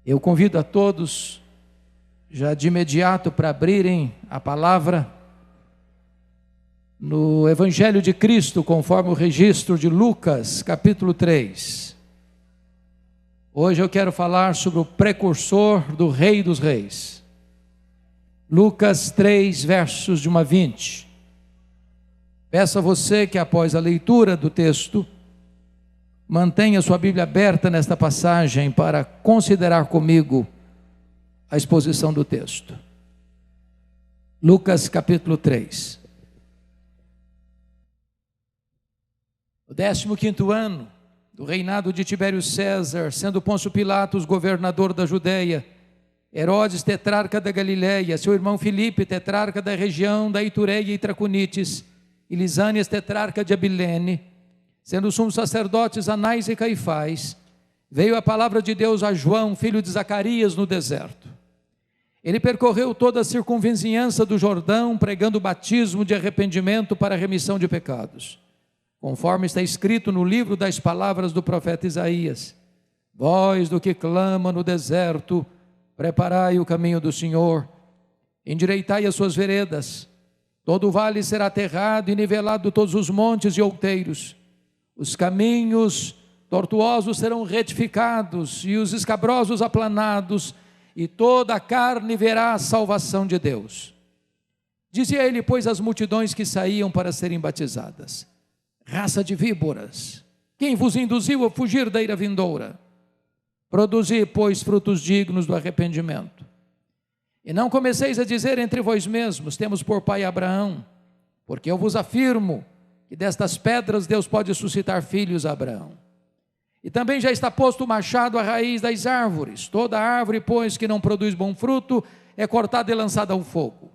Eu convido a todos, já de imediato, para abrirem a palavra no Evangelho de Cristo, conforme o registro de Lucas, capítulo 3. Hoje eu quero falar sobre o precursor do Rei dos Reis. Lucas 3, versos de 1 a 20. Peço a você que, após a leitura do texto, mantenha sua Bíblia aberta nesta passagem para considerar comigo a exposição do texto. Lucas capítulo 3. O 15º ano do reinado de Tibério César, sendo Pôncio Pilatos governador da Judeia, Herodes tetrarca da Galileia, seu irmão Filipe tetrarca da região da Itureia e Traconites, e Lisânias tetrarca de Abilene, sendo os sumos sacerdotes Anás e Caifás, veio a palavra de Deus a João, filho de Zacarias, no deserto. Ele percorreu toda a circunvizinhança do Jordão, pregando o batismo de arrependimento para a remissão de pecados, conforme está escrito no livro das palavras do profeta Isaías: voz do que clama no deserto, preparai o caminho do Senhor, endireitai as suas veredas, todo o vale será aterrado e nivelado todos os montes e outeiros, os caminhos tortuosos serão retificados e os escabrosos aplanados, e toda a carne verá a salvação de Deus. Dizia ele, pois, às multidões que saíam para serem batizadas: raça de víboras, quem vos induziu a fugir da ira vindoura? Produzi, pois, frutos dignos do arrependimento. E não comeceis a dizer entre vós mesmos: temos por pai Abraão, porque eu vos afirmo que destas pedras Deus pode suscitar filhos a Abraão. E também já está posto o machado à raiz das árvores. Toda árvore, pois, que não produz bom fruto, é cortada e lançada ao fogo.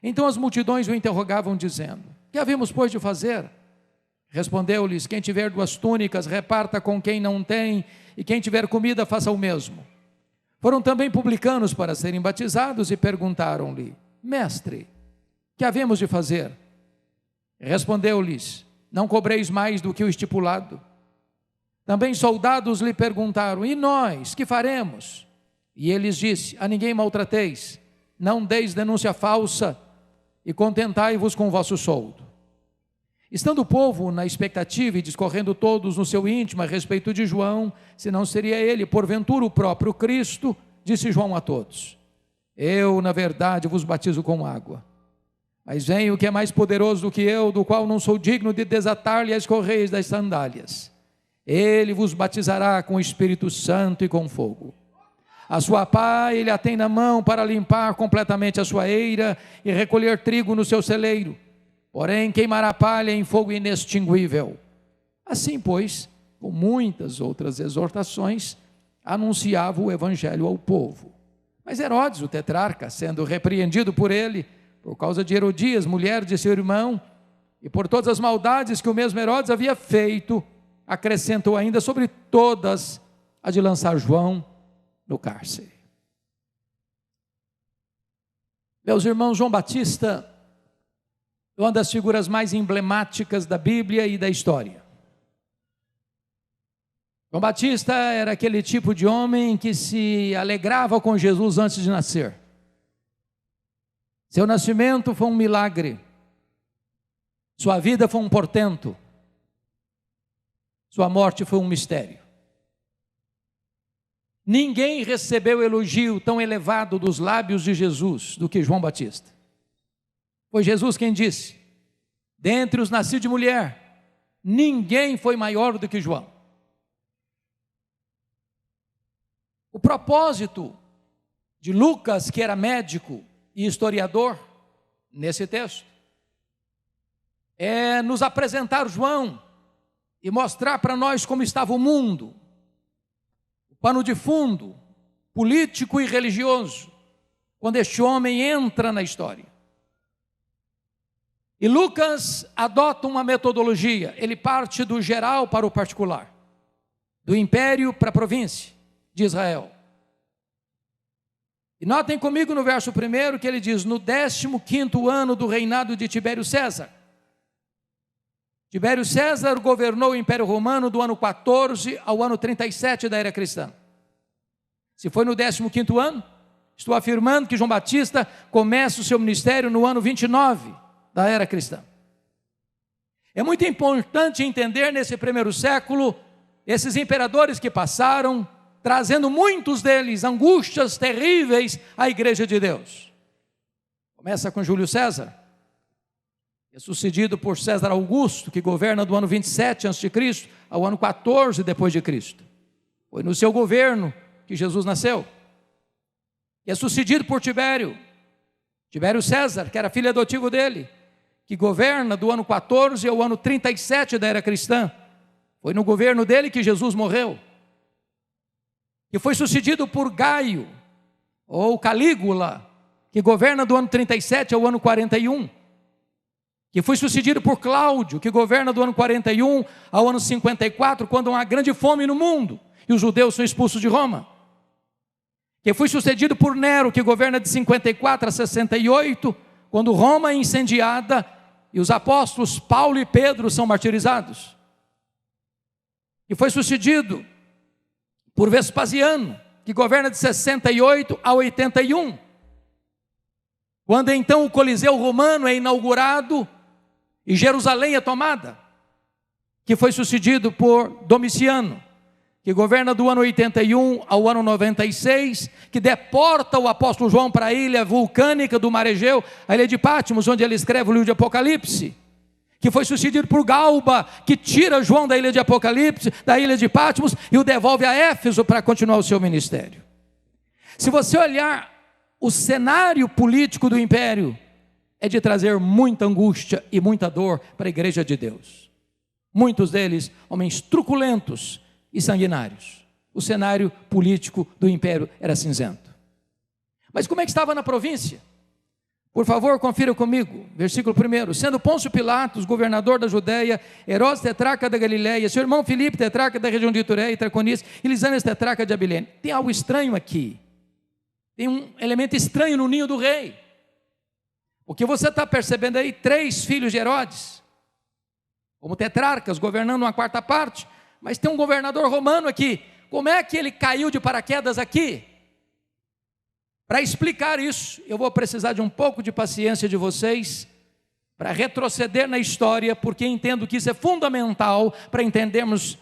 Então as multidões o interrogavam, dizendo: que havemos, pois, de fazer? Respondeu-lhes: quem tiver 2 túnicas, reparta com quem não tem, e quem tiver comida, faça o mesmo. Foram também publicanos para serem batizados e perguntaram-lhe: mestre, que havemos de fazer? Respondeu-lhes: não cobreis mais do que o estipulado. Também soldados lhe perguntaram: e nós, que faremos? E ele lhes disse: a ninguém maltrateis, não deis denúncia falsa, e contentai-vos com o vosso soldo. Estando o povo na expectativa e discorrendo todos no seu íntimo a respeito de João, se não seria ele, porventura, o próprio Cristo, disse João a todos: eu, na verdade, vos batizo com água, mas vem o que é mais poderoso do que eu, do qual não sou digno de desatar-lhe as correias das sandálias. Ele vos batizará com o Espírito Santo e com fogo. A sua pá ele a tem na mão para limpar completamente a sua eira e recolher trigo no seu celeiro, porém queimará palha em fogo inextinguível. Assim, pois, com muitas outras exortações, anunciava o evangelho ao povo. Mas Herodes, o tetrarca, sendo repreendido por ele, por causa de Herodias, mulher de seu irmão, e por todas as maldades que o mesmo Herodes havia feito, acrescentou ainda sobre todas a de lançar João no cárcere. Meus irmãos, João Batista é uma das figuras mais emblemáticas da Bíblia e da história. João Batista era aquele tipo de homem que se alegrava com Jesus antes de nascer. Seu nascimento foi um milagre, sua vida foi um portento, sua morte foi um mistério. Ninguém recebeu elogio tão elevado dos lábios de Jesus do que João Batista. Foi Jesus quem disse: dentre os nascidos de mulher, ninguém foi maior do que João. O propósito de Lucas, que era médico e historiador, nesse texto, é nos apresentar João e mostrar para nós como estava o mundo, o pano de fundo, político e religioso, quando este homem entra na história. E Lucas adota uma metodologia, ele parte do geral para o particular, do império para a província de Israel. E notem comigo no verso 1 que ele diz: no 15º ano do reinado de Tibério César. Tibério César governou o Império Romano do ano 14 ao ano 37 da era cristã. Se foi no 15º ano, estou afirmando que João Batista começa o seu ministério no ano 29 da era cristã. É muito importante entender nesse primeiro século esses imperadores que passaram, trazendo muitos deles angústias terríveis à igreja de Deus. Começa com Júlio César, é sucedido por César Augusto, que governa do ano 27 a.C. ao ano 14 depois de Cristo. Foi no seu governo que Jesus nasceu. E é sucedido por Tibério César, que era filho adotivo dele, que governa do ano 14 ao ano 37 da era cristã. Foi no governo dele que Jesus morreu. E foi sucedido por Gaio, ou Calígula, que governa do ano 37 ao ano 41. Que foi sucedido por Cláudio, que governa do ano 41 ao ano 54, quando há uma grande fome no mundo, e os judeus são expulsos de Roma. Que foi sucedido por Nero, que governa de 54 a 68, quando Roma é incendiada, e os apóstolos Paulo e Pedro são martirizados. E foi sucedido por Vespasiano, que governa de 68 a 81, quando então o Coliseu Romano é inaugurado e Jerusalém é tomada, que foi sucedido por Domiciano, que governa do ano 81 ao ano 96, que deporta o apóstolo João para a ilha vulcânica do Mar Egeu, a ilha de Patmos, onde ele escreve o livro de Apocalipse, que foi sucedido por Galba, que tira João da ilha de Apocalipse, da ilha de Patmos, e o devolve a Éfeso para continuar o seu ministério. Se você olhar o cenário político do império, é de trazer muita angústia e muita dor para a igreja de Deus. Muitos deles, homens truculentos e sanguinários. O cenário político do império era cinzento. Mas como é que estava na província? Por favor, confira comigo, versículo 1. Sendo Pôncio Pilatos, governador da Judéia, Herodes, tetrarca da Galileia, seu irmão Filipe, tetrarca da região de Itureia e Traconice, e Lisânias, tetrarca de Abilene. Tem algo estranho aqui. Tem um elemento estranho no ninho do rei. O que você está percebendo aí, 3 filhos de Herodes, como tetrarcas, governando uma quarta parte, mas tem um governador romano aqui. Como é que ele caiu de paraquedas aqui? Para explicar isso, eu vou precisar de um pouco de paciência de vocês, para retroceder na história, porque entendo que isso é fundamental para entendermos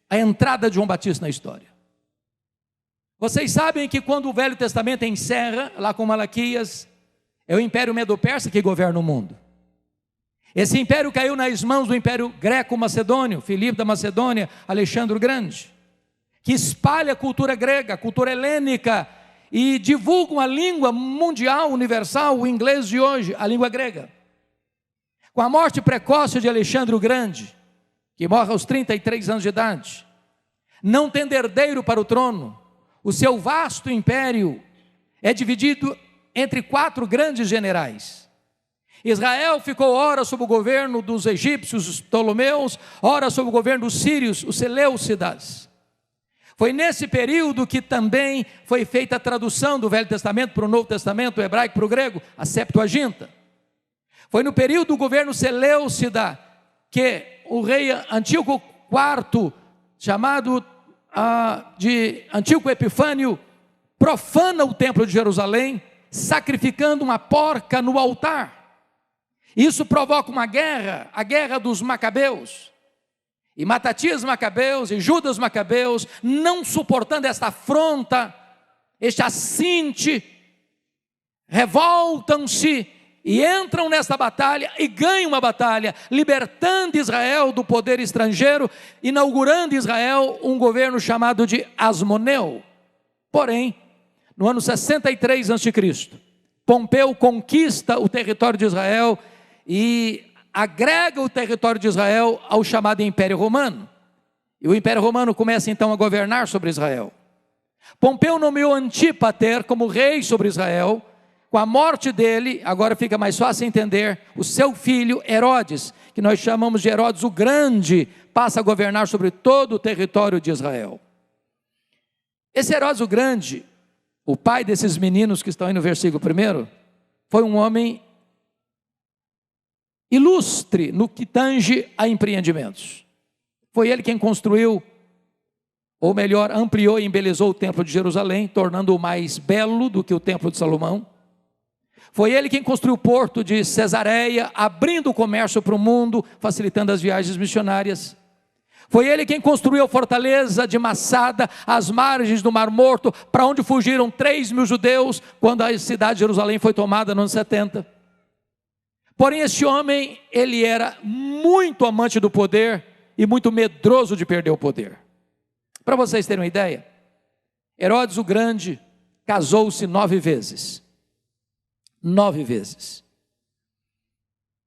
a entrada de João Batista na história. Vocês sabem que quando o Velho Testamento encerra, lá com Malaquias, é o Império Medo-Persa que governa o mundo. Esse império caiu nas mãos do Império Greco-Macedônio, Filipe da Macedônia, Alexandre o Grande, que espalha a cultura grega, a cultura helênica, e divulgam a língua mundial, universal, o inglês de hoje, a língua grega. Com a morte precoce de Alexandre o Grande, que morre aos 33 anos de idade, não tendo herdeiro para o trono, o seu vasto império é dividido entre 4 grandes generais. Israel ficou ora sob o governo dos egípcios, os Ptolomeus, ora sob o governo dos sírios, os Seleucidas. Foi nesse período que também foi feita a tradução do Velho Testamento para o Novo Testamento, do hebraico para o grego, a Septuaginta. Foi no período do governo Seleucida que o rei Antíoco IV, chamado de Antíoco Epifânio, profana o templo de Jerusalém, sacrificando uma porca no altar. Isso provoca uma guerra, a guerra dos Macabeus. E Matatias Macabeus e Judas Macabeus, não suportando esta afronta, este assinte, revoltam-se e entram nesta batalha e ganham a batalha, libertando Israel do poder estrangeiro, inaugurando Israel um governo chamado de Asmoneu. Porém, no ano 63 a.C., Pompeu conquista o território de Israel e agrega o território de Israel ao chamado Império Romano. E o Império Romano começa então a governar sobre Israel. Pompeu nomeou Antípater como rei sobre Israel. Com a morte dele, agora fica mais fácil entender, o seu filho Herodes, que nós chamamos de Herodes o Grande, passa a governar sobre todo o território de Israel. Esse Herodes o Grande, o pai desses meninos que estão aí no versículo 1, foi um homem ilustre no que tange a empreendimentos. Foi ele quem construiu ou melhor, ampliou e embelezou o templo de Jerusalém, tornando-o mais belo do que o templo de Salomão. Foi ele quem construiu o porto de Cesareia, abrindo o comércio para o mundo, facilitando as viagens missionárias. Foi ele quem construiu a fortaleza de Massada, às margens do Mar Morto, para onde fugiram 3.000 judeus, quando a cidade de Jerusalém foi tomada nos anos 70. Porém, esse homem, ele era muito amante do poder e muito medroso de perder o poder. Para vocês terem uma ideia, Herodes o Grande casou-se 9 vezes. 9 vezes.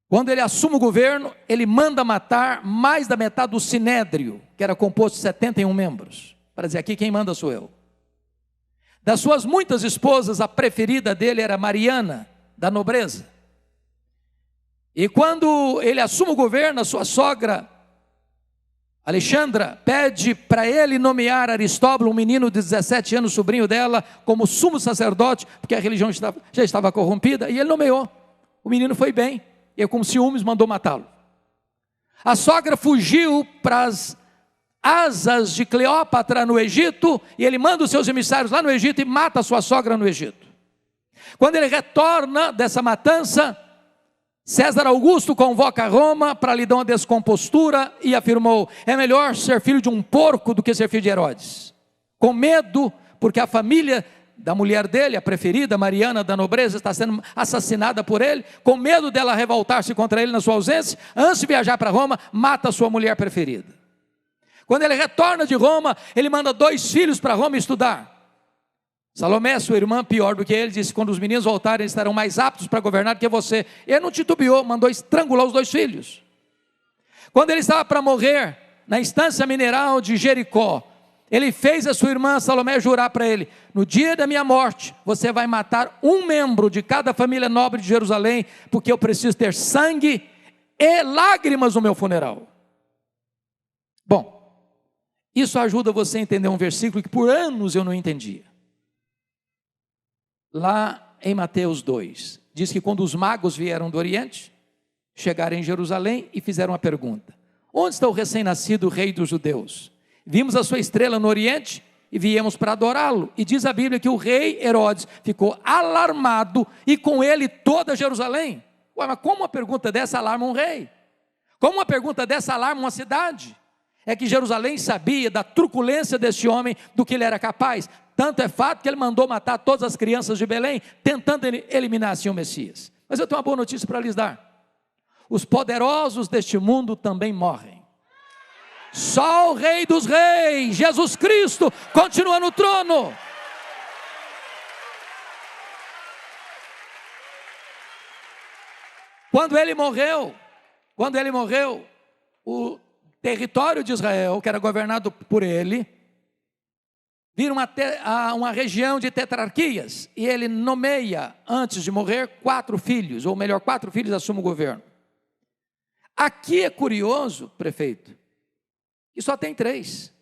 Quando ele assume o governo, ele manda matar mais da metade do sinédrio, que era composto de 71 membros. Para dizer, aqui quem manda sou eu. Das suas muitas esposas, a preferida dele era Mariana, da nobreza. E quando ele assume o governo, a sua sogra, Alexandra, pede para ele nomear Aristóbulo, um menino de 17 anos, sobrinho dela, como sumo sacerdote, porque a religião já estava corrompida, e ele nomeou. O menino foi bem, e com ciúmes mandou matá-lo. A sogra fugiu para as asas de Cleópatra no Egito, e ele manda os seus emissários lá no Egito e mata a sua sogra no Egito. Quando ele retorna dessa matança, César Augusto convoca Roma para lhe dar uma descompostura e afirmou: é melhor ser filho de um porco do que ser filho de Herodes. Com medo, porque a família da mulher dele, a preferida, Mariana da nobreza, está sendo assassinada por ele, com medo dela revoltar-se contra ele na sua ausência, antes de viajar para Roma, mata a sua mulher preferida. Quando ele retorna de Roma, ele manda 2 filhos para Roma estudar. Salomé, sua irmã, pior do que ele, disse: quando os meninos voltarem, eles estarão mais aptos para governar do que você. Ele não titubeou, mandou estrangular os 2 filhos. Quando ele estava para morrer, na estância mineral de Jericó, ele fez a sua irmã Salomé jurar para ele: no dia da minha morte, você vai matar um membro de cada família nobre de Jerusalém, porque eu preciso ter sangue e lágrimas no meu funeral. Bom, isso ajuda você a entender um versículo que por anos eu não entendia. Lá em Mateus 2, diz que quando os magos vieram do Oriente, chegaram em Jerusalém e fizeram a pergunta: onde está o recém-nascido rei dos judeus? Vimos a sua estrela no Oriente e viemos para adorá-lo. E diz a Bíblia que o rei Herodes ficou alarmado e com ele toda Jerusalém. Ué, mas como uma pergunta dessa alarma um rei? Como uma pergunta dessa alarma uma cidade? É que Jerusalém sabia da truculência desse homem, do que ele era capaz. Tanto é fato que ele mandou matar todas as crianças de Belém, tentando eliminar assim o Messias. Mas eu tenho uma boa notícia para lhes dar: os poderosos deste mundo também morrem. Só o Rei dos Reis, Jesus Cristo, continua no trono. Quando ele morreu, o território de Israel, que era governado por ele, vira uma região de tetrarquias, e ele nomeia, antes de morrer, 4 filhos, ou melhor, 4 filhos assumem o governo. Aqui é curioso, prefeito, que só tem 3.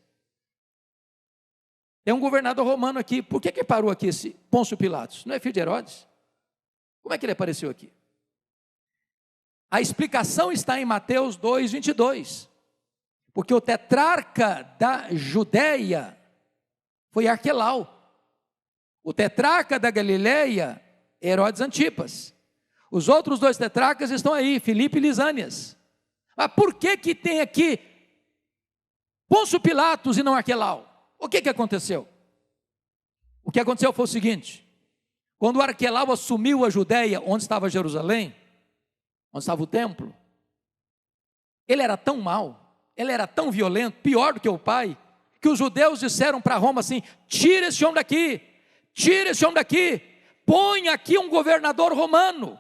É um governador romano aqui. Por que parou aqui esse Pôncio Pilatos? Não é filho de Herodes? Como é que ele apareceu aqui? A explicação está em Mateus 2, 22. Porque o tetrarca da Judeia foi Arquelau. O tetrarca da Galileia, Herodes Antipas. Os outros 2 tetrarcas estão aí, Filipe e Lisânias. Mas por que tem aqui Pôncio Pilatos e não Arquelau? O que aconteceu? O que aconteceu foi o seguinte: quando Arquelau assumiu a Judeia, onde estava Jerusalém, onde estava o templo, ele era tão mau, ele era tão violento, pior do que o pai, que os judeus disseram para Roma assim: tira esse homem daqui, põe aqui um governador romano.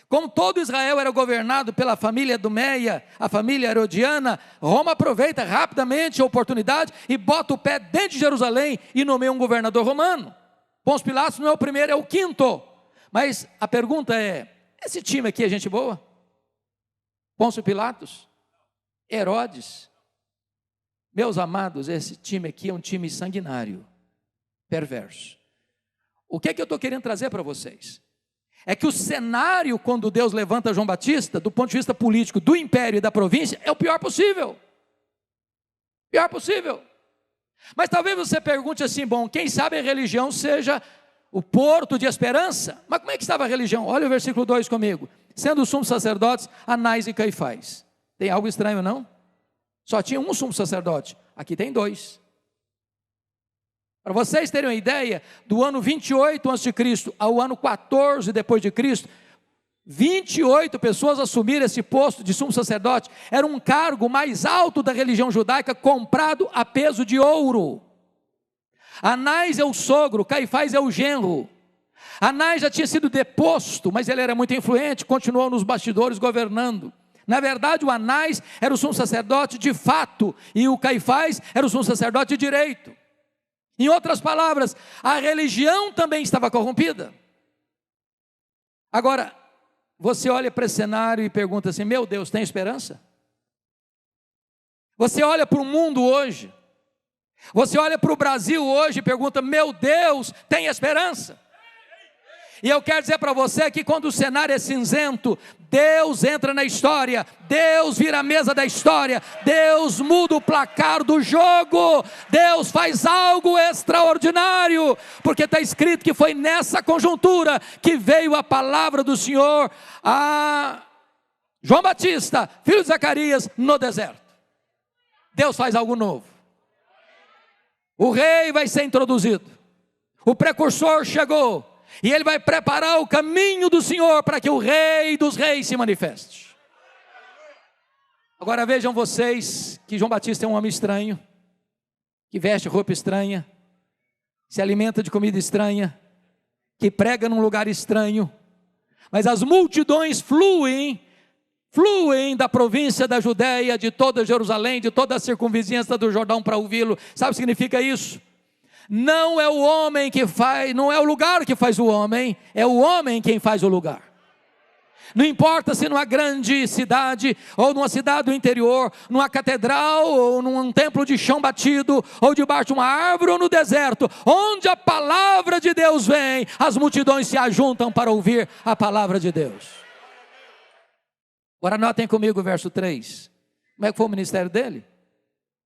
Como todo Israel era governado pela família Dumeia, a família herodiana, Roma aproveita rapidamente a oportunidade e bota o pé dentro de Jerusalém e nomeia um governador romano. Pôncio Pilatos não é o primeiro, é o 5º. Mas a pergunta é: esse time aqui é gente boa? Pôncio Pilatos? Herodes? Meus amados, esse time aqui é um time sanguinário, perverso. O que é que eu estou querendo trazer para vocês? É que o cenário, quando Deus levanta João Batista, do ponto de vista político do império e da província, é o pior possível. Pior possível. Mas talvez você pergunte assim, bom, quem sabe a religião seja o porto de esperança? Mas como é que estava a religião? Olha o versículo 2 comigo. Sendo os sumos sacerdotes, Anás e Caifás. Tem algo estranho, não? Só tinha um sumo sacerdote, aqui tem 2. Para vocês terem uma ideia, do ano 28 a.C. ao ano 14 depois de Cristo, 28 pessoas assumiram esse posto de sumo sacerdote. Era um cargo mais alto da religião judaica, comprado a peso de ouro. Anás é o sogro, Caifás é o genro. Anás já tinha sido deposto, mas ele era muito influente, continuou nos bastidores governando. Na verdade, o Anás era o sumo sacerdote de fato, e o Caifás era o sumo sacerdote de direito. Em outras palavras, a religião também estava corrompida. Agora, você olha para esse cenário e pergunta assim, meu Deus, tem esperança? Você olha para o mundo hoje, você olha para o Brasil hoje e pergunta, meu Deus, tem esperança? E eu quero dizer para você que quando o cenário é cinzento, Deus entra na história, Deus vira a mesa da história, Deus muda o placar do jogo, Deus faz algo extraordinário, porque está escrito que foi nessa conjuntura que veio a palavra do Senhor a João Batista, filho de Zacarias, no deserto. Deus faz algo novo. O rei vai ser introduzido, o precursor chegou, e ele vai preparar o caminho do Senhor para que o Rei dos Reis se manifeste. Agora vejam vocês que João Batista é um homem estranho, que veste roupa estranha, se alimenta de comida estranha, que prega num lugar estranho, mas as multidões fluem da província da Judéia, de toda Jerusalém, de toda a circunvizinhança do Jordão para ouvi-lo. Sabe o que significa isso? Não é o homem que faz, não é o lugar que faz o homem, é o homem quem faz o lugar. Não importa se numa grande cidade, ou numa cidade do interior, numa catedral, ou num templo de chão batido, ou debaixo de uma árvore, ou no deserto, onde a palavra de Deus vem, as multidões se ajuntam para ouvir a palavra de Deus. Agora notem comigo o verso 3, como é que foi o ministério dele?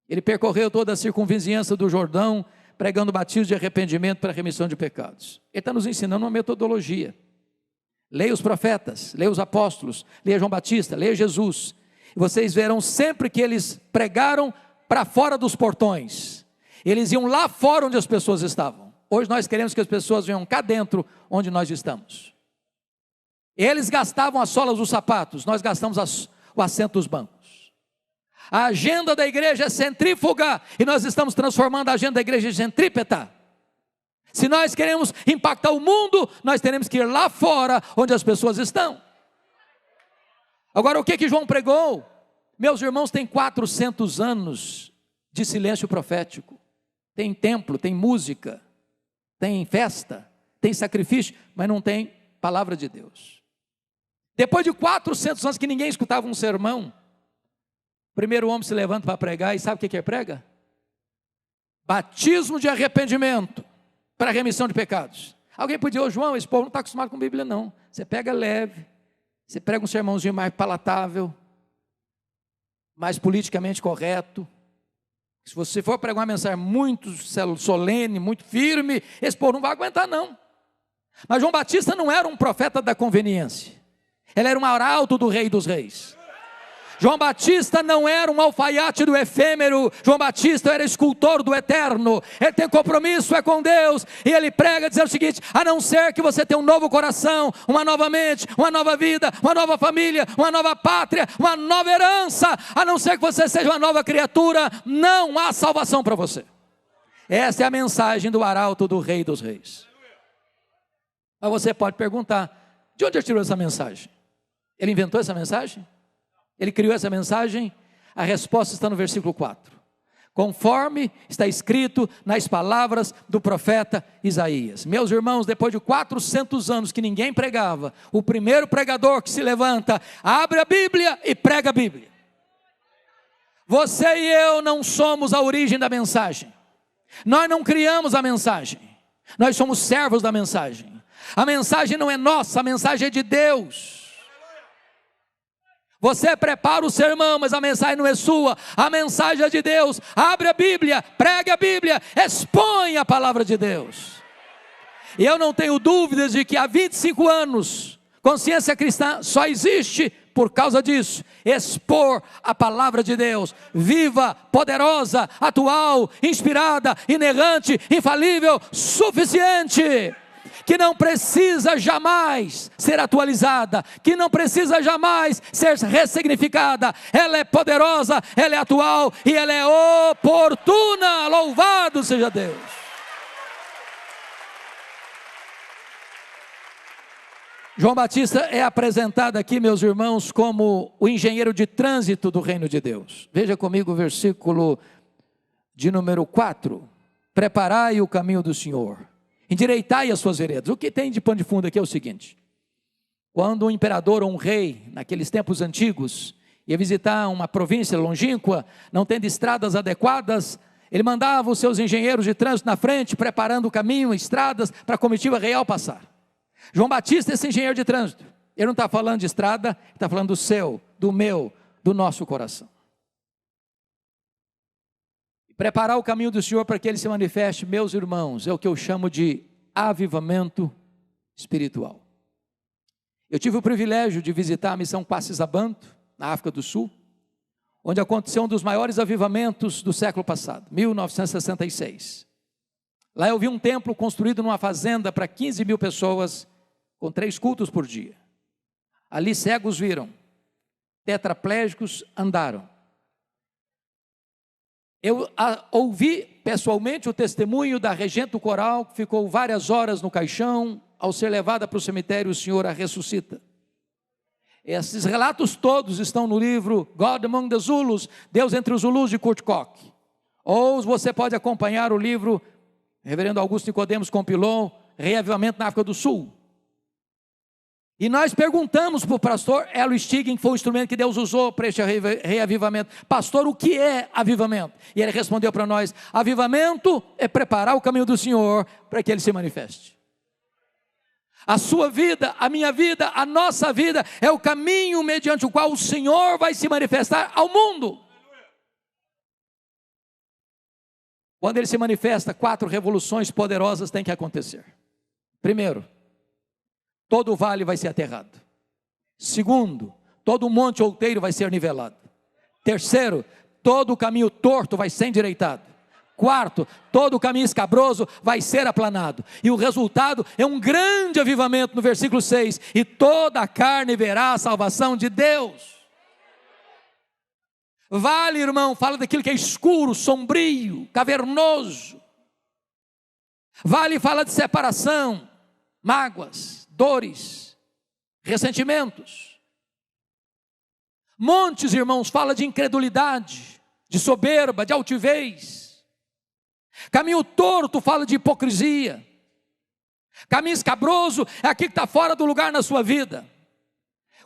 Ele percorreu toda a circunvizinhança do Jordão, pregando batismo de arrependimento para a remissão de pecados. Ele está nos ensinando uma metodologia. Leia os profetas, leia os apóstolos, leia João Batista, leia Jesus. E vocês verão sempre que eles pregaram para fora dos portões. Eles iam lá fora onde as pessoas estavam. Hoje nós queremos que as pessoas venham cá dentro onde nós estamos. Eles gastavam as solas dos sapatos, nós gastamos o assento dos bancos. A agenda da igreja é centrífuga e nós estamos transformando a agenda da igreja em centrípeta. Se nós queremos impactar o mundo, nós teremos que ir lá fora onde as pessoas estão. Agora, o que João pregou? Meus irmãos, tem 400 anos de silêncio profético. Tem templo, tem música, tem festa, tem sacrifício, mas não tem palavra de Deus. Depois de 400 anos que ninguém escutava um sermão, o primeiro homem se levanta para pregar, e sabe o que ele prega? Batismo de arrependimento para a remissão de pecados. Alguém podia dizer, João, esse povo não está acostumado com Bíblia não. Você pega leve, você prega um sermãozinho mais palatável, mais politicamente correto. Se você for pregar uma mensagem muito solene, muito firme, esse povo não vai aguentar não. Mas João Batista não era um profeta da conveniência. Ele era um arauto do Rei dos Reis. João Batista não era um alfaiate do efêmero, João Batista era escultor do eterno. Ele tem compromisso com Deus, e ele prega dizendo o seguinte: a não ser que você tenha um novo coração, uma nova mente, uma nova vida, uma nova família, uma nova pátria, uma nova herança, a não ser que você seja uma nova criatura, não há salvação para você. Essa é a mensagem do arauto do Rei dos Reis. Mas você pode perguntar, de onde ele tirou essa mensagem? Ele inventou essa mensagem? Ele criou essa mensagem? A resposta está no versículo 4. Conforme está escrito nas palavras do profeta Isaías. Meus irmãos, depois de 400 anos que ninguém pregava, o primeiro pregador que se levanta, abre a Bíblia e prega a Bíblia. Você e eu não somos a origem da mensagem. Nós não criamos a mensagem. Nós somos servos da mensagem. A mensagem não é nossa, a mensagem é de Deus. Você prepara o sermão, mas a mensagem não é sua, a mensagem é de Deus. Abre a Bíblia, pregue a Bíblia, expõe a palavra de Deus. E eu não tenho dúvidas de que há 25 anos, Consciência Cristã só existe por causa disso, expor a palavra de Deus, viva, poderosa, atual, inspirada, inerrante, infalível, suficiente, que não precisa jamais ser atualizada, que não precisa jamais ser ressignificada. Ela é poderosa, ela é atual e ela é oportuna. Louvado seja Deus. João Batista é apresentado aqui, meus irmãos, como o engenheiro de trânsito do reino de Deus. Veja comigo o versículo de número 4. Preparai o caminho do Senhor, endireitai as suas veredas. O que tem de pano de fundo aqui é o seguinte: quando um imperador ou um rei, naqueles tempos antigos, ia visitar uma província longínqua, não tendo estradas adequadas, ele mandava os seus engenheiros de trânsito na frente, preparando o caminho, estradas, para a comitiva real passar. João Batista é esse engenheiro de trânsito. Ele não está falando de estrada, ele está falando do seu, do meu, do nosso coração. Preparar o caminho do Senhor para que Ele se manifeste, meus irmãos, é o que eu chamo de avivamento espiritual. Eu tive o privilégio de visitar a missão Quacis-Abanto, na África do Sul, onde aconteceu um dos maiores avivamentos do século passado, 1966. Lá eu vi um templo construído numa fazenda para 15 mil pessoas, com 3 cultos por dia. Ali cegos viram, tetraplégicos andaram. Eu ouvi pessoalmente o testemunho da regente do coral, que ficou várias horas no caixão. Ao ser levada para o cemitério, o Senhor a ressuscita. Esses relatos todos estão no livro God Among the Zulus, Deus entre os Zulus, de Kurt Koch. Ou você pode acompanhar o livro, reverendo Augusto Nicodemos compilou, Reavivamento na África do Sul. E nós perguntamos para o pastor Elo Stiggin, que foi o instrumento que Deus usou para este reavivamento: pastor, o que é avivamento? E ele respondeu para nós: avivamento é preparar o caminho do Senhor para que Ele se manifeste. A sua vida, a minha vida, a nossa vida é o caminho mediante o qual o Senhor vai se manifestar ao mundo. Quando Ele se manifesta, 4 revoluções poderosas têm que acontecer. Primeiro, todo o vale vai ser aterrado. Segundo, todo o monte outeiro vai ser nivelado. Terceiro, todo o caminho torto vai ser endireitado. Quarto, todo o caminho escabroso vai ser aplanado. E o resultado é um grande avivamento no versículo 6. E toda a carne verá a salvação de Deus. Vale, irmão, fala daquilo que é escuro, sombrio, cavernoso. Vale fala de separação, mágoas, dores, ressentimentos. Montes, irmãos, fala de incredulidade, de soberba, de altivez. Caminho torto fala de hipocrisia. Caminho escabroso é aquilo que está fora do lugar na sua vida.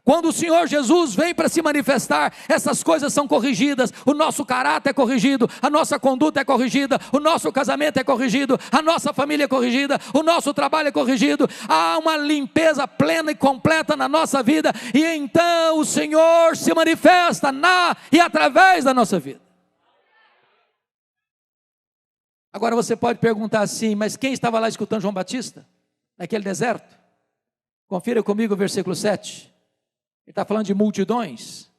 Quando o Senhor Jesus vem para se manifestar, essas coisas são corrigidas, o nosso caráter é corrigido, a nossa conduta é corrigida, o nosso casamento é corrigido, a nossa família é corrigida, o nosso trabalho é corrigido, há uma limpeza plena e completa na nossa vida, e então o Senhor se manifesta na e através da nossa vida. Agora você pode perguntar assim: mas quem estava lá escutando João Batista, naquele deserto? Confira comigo o versículo 7. Ele está falando de multidões.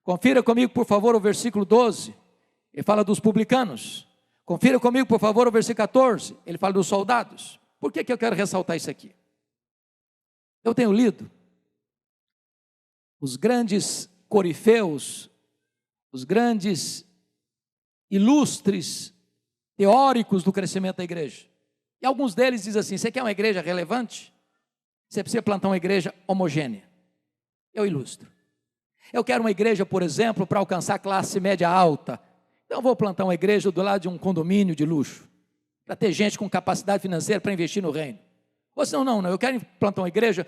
Confira comigo, por favor, o versículo 12. Ele fala dos publicanos. Confira comigo, por favor, o versículo 14. Ele fala dos soldados. Por que eu quero ressaltar isso aqui? Eu tenho lido os grandes corifeus, os grandes ilustres teóricos do crescimento da igreja. E alguns deles dizem assim: você quer uma igreja relevante? Você precisa plantar uma igreja homogênea. Eu ilustro. Eu quero uma igreja, por exemplo, para alcançar a classe média alta. Então eu vou plantar uma igreja do lado de um condomínio de luxo, para ter gente com capacidade financeira para investir no reino. Ou senão, não, eu quero plantar uma igreja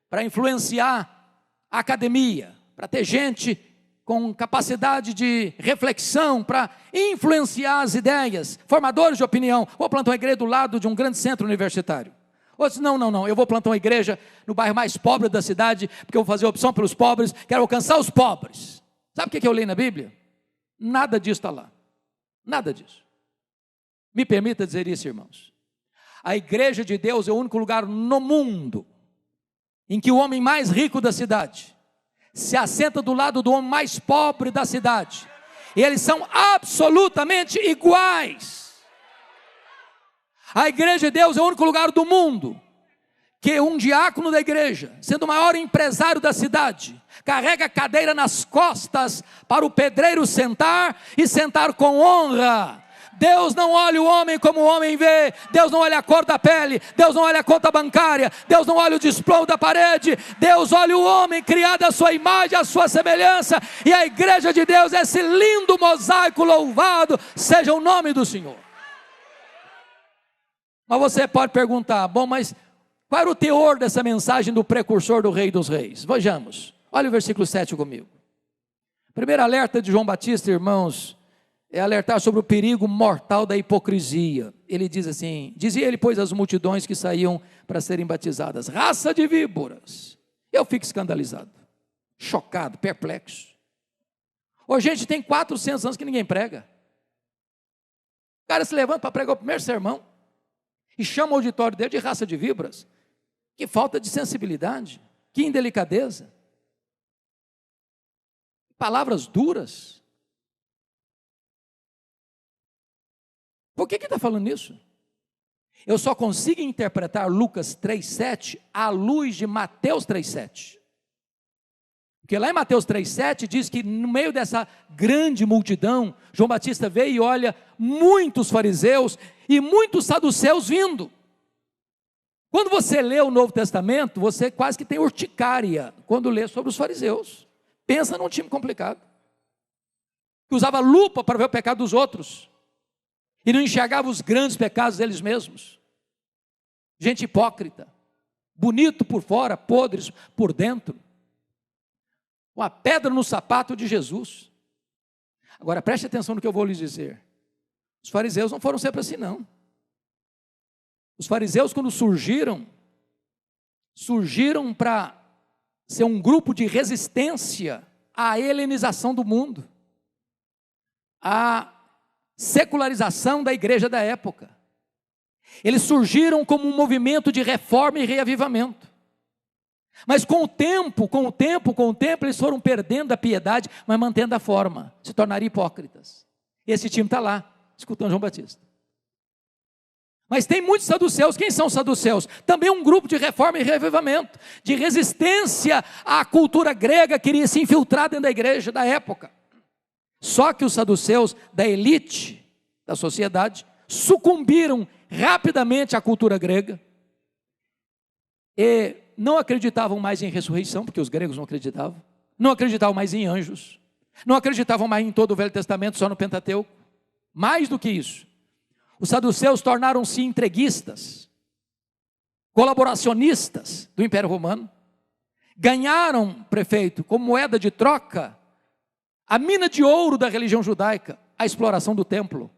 para influenciar a academia, para ter gente com capacidade de reflexão, para influenciar as ideias, formadores de opinião. Vou plantar uma igreja do lado de um grande centro universitário. Ou disse, não, eu vou plantar uma igreja no bairro mais pobre da cidade, porque eu vou fazer opção pelos pobres, quero alcançar os pobres. Sabe o que eu li na Bíblia? Nada disso está lá. Nada disso. Me permita dizer isso, irmãos. A igreja de Deus é o único lugar no mundo em que o homem mais rico da cidade se assenta do lado do homem mais pobre da cidade. E eles são absolutamente iguais. A igreja de Deus é o único lugar do mundo que um diácono da igreja, sendo o maior empresário da cidade, carrega a cadeira nas costas para o pedreiro sentar e sentar com honra. Deus não olha o homem como o homem vê, Deus não olha a cor da pele, Deus não olha a conta bancária, Deus não olha o diploma da parede, Deus olha o homem criado à sua imagem, à sua semelhança, e a igreja de Deus é esse lindo mosaico, louvado seja o nome do Senhor. Mas você pode perguntar, bom, mas qual era o teor dessa mensagem do precursor do Rei dos Reis? Vejamos, olha o versículo 7 comigo. Primeiro alerta de João Batista, irmãos, é alertar sobre o perigo mortal da hipocrisia. Ele diz assim, dizia ele, pois, as multidões que saíam para serem batizadas, raça de víboras. Eu fico escandalizado, chocado, perplexo. Hoje, gente, tem 400 anos que ninguém prega. O cara se levanta para pregar o primeiro sermão e chama o auditório dele de raça de víboras. Que falta de sensibilidade, que indelicadeza. Palavras duras. Por que está falando isso? Eu só consigo interpretar Lucas 3,7 à luz de Mateus 3,7. Porque lá em Mateus 3,7 diz que no meio dessa grande multidão, João Batista veio e olha muitos fariseus e muitos saduceus vindo. Quando você lê o Novo Testamento, você quase que tem urticária quando lê sobre os fariseus. Pensa num time complicado, que usava lupa para ver o pecado dos outros, e não enxergava os grandes pecados deles mesmos. Gente hipócrita, bonito por fora, podres por dentro, uma pedra no sapato de Jesus. Agora preste atenção no que eu vou lhes dizer. Os fariseus não foram sempre assim, não. Os fariseus, quando surgiram para ser um grupo de resistência à helenização do mundo, à secularização da igreja da época. Eles surgiram como um movimento de reforma e reavivamento. Mas com o tempo, eles foram perdendo a piedade, mas mantendo a forma, se tornaram hipócritas. Esse time está lá, escutando João Batista. Mas tem muitos saduceus. Quem são os saduceus? Também um grupo de reforma e reavivamento, de resistência à cultura grega que queria se infiltrar dentro da igreja da época. Só que os saduceus da elite da sociedade sucumbiram rapidamente à cultura grega e não acreditavam mais em ressurreição, porque os gregos não acreditavam mais em anjos, não acreditavam mais em todo o Velho Testamento, só no Pentateuco. Mais do que isso, os saduceus tornaram-se entreguistas, colaboracionistas do Império Romano, ganharam, prefeito, como moeda de troca, a mina de ouro da religião judaica, a exploração do templo.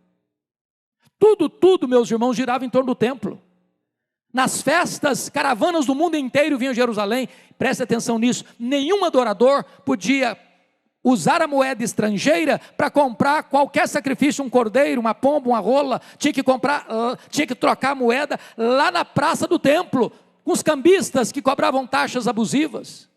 Tudo, meus irmãos, girava em torno do templo. Nas festas, caravanas do mundo inteiro vinham a Jerusalém. Preste atenção nisso, nenhum adorador podia usar a moeda estrangeira para comprar qualquer sacrifício, um cordeiro, uma pomba, uma rola, tinha que trocar a moeda lá na praça do templo, com os cambistas que cobravam taxas abusivas.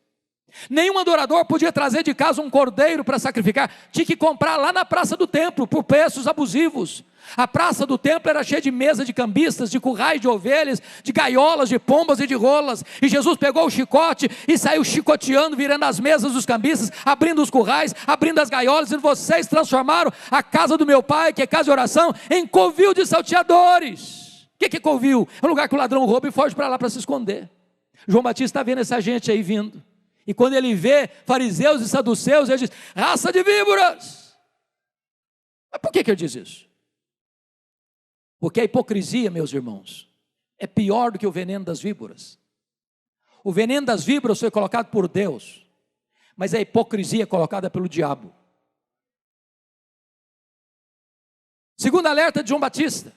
Nenhum adorador podia trazer de casa um cordeiro para sacrificar, tinha que comprar lá na praça do templo, por preços abusivos. A praça do templo era cheia de mesas de cambistas, de currais de ovelhas, de gaiolas, de pombas e de rolas, e Jesus pegou o chicote e saiu chicoteando, virando as mesas dos cambistas, abrindo os currais, abrindo as gaiolas, e vocês transformaram a casa do meu pai, que é casa de oração, em covil de salteadores. O que é covil? É um lugar que o ladrão rouba e foge para lá para se esconder. João Batista está vendo essa gente aí vindo, e quando ele vê fariseus e saduceus, ele diz, raça de víboras. Mas por que ele diz isso? Porque a hipocrisia, meus irmãos, é pior do que o veneno das víboras. O veneno das víboras foi colocado por Deus, mas a hipocrisia é colocada pelo diabo. Segundo alerta de João Batista,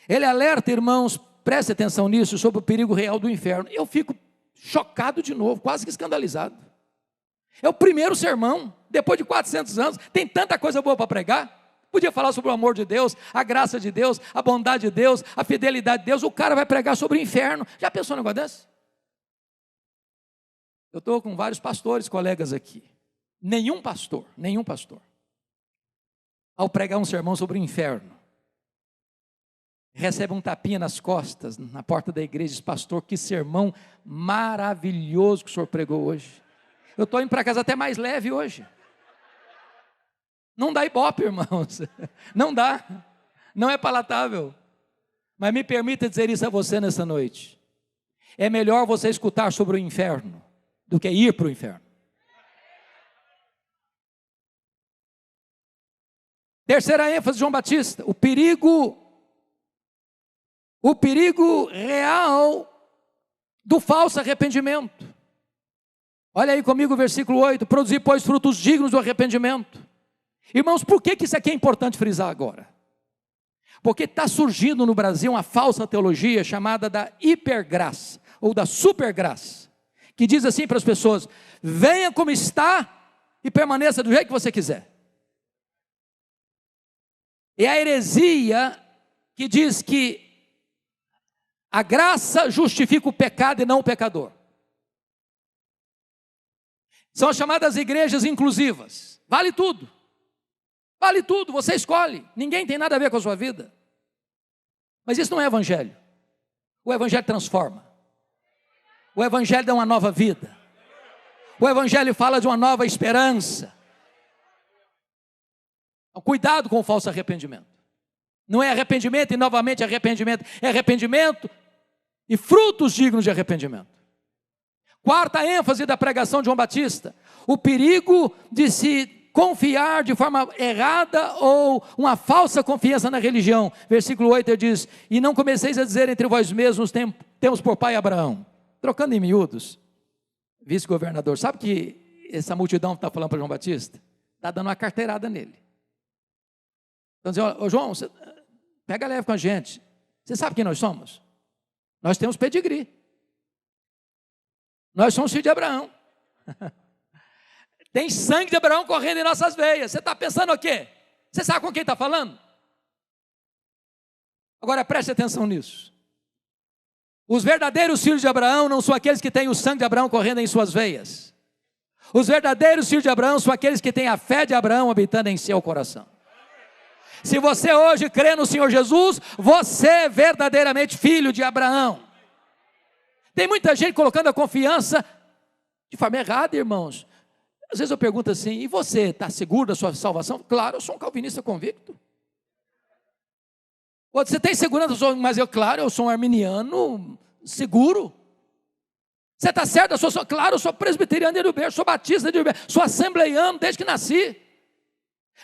ele alerta, irmãos, preste atenção nisso, sobre o perigo real do inferno. Eu fico chocado de novo, quase que escandalizado. É o primeiro sermão, depois de 400 anos, tem tanta coisa boa para pregar. Podia falar sobre o amor de Deus, a graça de Deus, a bondade de Deus, a fidelidade de Deus. O cara vai pregar sobre o inferno. Já pensou num negócio desse? Eu estou com vários pastores, colegas aqui. Nenhum pastor, ao pregar um sermão sobre o inferno, recebe um tapinha nas costas, na porta da igreja, diz: pastor, que sermão maravilhoso que o senhor pregou hoje. Eu estou indo para casa até mais leve hoje. Não dá ibope, irmãos, não dá, não é palatável. Mas me permita dizer isso a você nessa noite: é melhor você escutar sobre o inferno do que ir para o inferno. Terceira ênfase de João Batista: o perigo real do falso arrependimento. Olha aí comigo o versículo 8: produzir, pois, frutos dignos do arrependimento. Irmãos, por que isso aqui é importante frisar agora? Porque está surgindo no Brasil uma falsa teologia chamada da hipergraça, ou da supergraça, que diz assim para as pessoas: venha como está e permaneça do jeito que você quiser. É a heresia que diz que a graça justifica o pecado e não o pecador. São as chamadas igrejas inclusivas. Vale tudo, você escolhe, ninguém tem nada a ver com a sua vida. Mas isso não é evangelho. O evangelho transforma, o evangelho dá uma nova vida, o evangelho fala de uma nova esperança. Cuidado com o falso arrependimento. Não é arrependimento e novamente arrependimento, é arrependimento e frutos dignos de arrependimento. Quarta ênfase da pregação de João Batista: o perigo de se confiar de forma errada ou uma falsa confiança na religião. Versículo 8 ele diz: e não comeceis a dizer entre vós mesmos, temos por pai Abraão. Trocando em miúdos, vice-governador, sabe que essa multidão está falando para João Batista? Está dando uma carteirada nele. Então dizendo: ô João, pega leve com a gente. Você sabe quem nós somos? Nós temos pedigree. Nós somos filhos de Abraão. Tem sangue de Abraão correndo em nossas veias. Você está pensando o quê? Você sabe com quem está falando? Agora preste atenção nisso. Os verdadeiros filhos de Abraão não são aqueles que têm o sangue de Abraão correndo em suas veias. Os verdadeiros filhos de Abraão são aqueles que têm a fé de Abraão habitando em seu coração. Se você hoje crê no Senhor Jesus, você é verdadeiramente filho de Abraão. Tem muita gente colocando a confiança de forma errada, irmãos. Às vezes eu pergunto assim: e você está seguro da sua salvação? Claro, eu sou um calvinista convicto. Você tem segurança? Mas eu sou um arminiano seguro. Você está certo da sua salvação? Claro, eu sou presbiteriano de Rio Verde, sou batista de Rio Verde, sou assembleiano desde que nasci.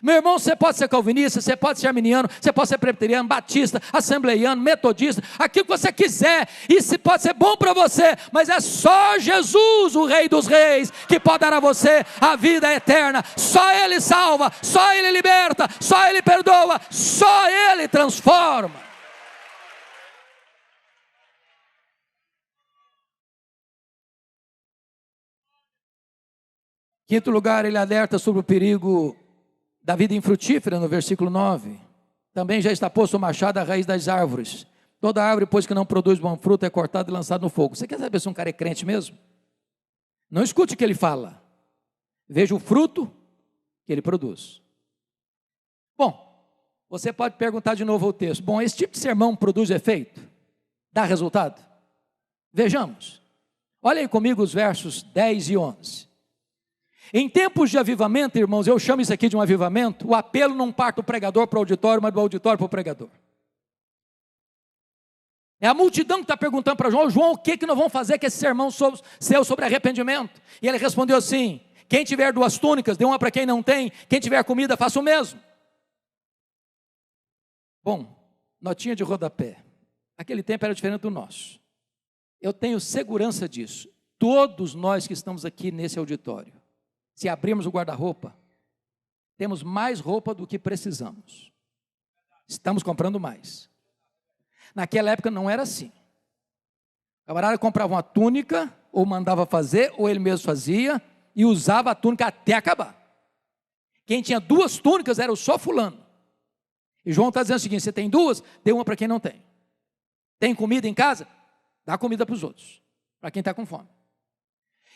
Meu irmão, você pode ser calvinista, você pode ser arminiano, você pode ser presbiteriano, batista, assembleiano, metodista, aquilo que você quiser. Isso pode ser bom para você, mas é só Jesus, o Rei dos Reis, que pode dar a você a vida eterna. Só Ele salva, só Ele liberta, só Ele perdoa, só Ele transforma. Quinto lugar, ele alerta sobre o perigo da vida infrutífera, no versículo 9. Também já está posto o machado à raiz das árvores. Toda árvore, pois que não produz bom fruto, é cortada e lançada no fogo. Você quer saber se um cara é crente mesmo? Não escute o que ele fala. Veja o fruto que ele produz. Bom, você pode perguntar de novo o texto. Bom, esse tipo de sermão produz efeito? Dá resultado? Vejamos. Olhem comigo os versos 10 e 11. Em tempos de avivamento, irmãos, eu chamo isso aqui de um avivamento, o apelo não parte do pregador para o auditório, mas do auditório para o pregador. É a multidão que está perguntando para João: João, o que nós vamos fazer com esse sermão seu sobre arrependimento? E ele respondeu assim: quem tiver 2 túnicas, dê uma para quem não tem, quem tiver comida, faça o mesmo. Bom, notinha de rodapé, aquele tempo era diferente do nosso. Eu tenho segurança disso. Todos nós que estamos aqui nesse auditório, se abrirmos o guarda-roupa, temos mais roupa do que precisamos. Estamos comprando mais. Naquela época não era assim. O camarada comprava uma túnica, ou mandava fazer, ou ele mesmo fazia, e usava a túnica até acabar. Quem tinha 2 túnicas era só fulano. E João está dizendo o seguinte: você tem 2, dê uma para quem não tem. Tem comida em casa? Dá comida para os outros, para quem está com fome.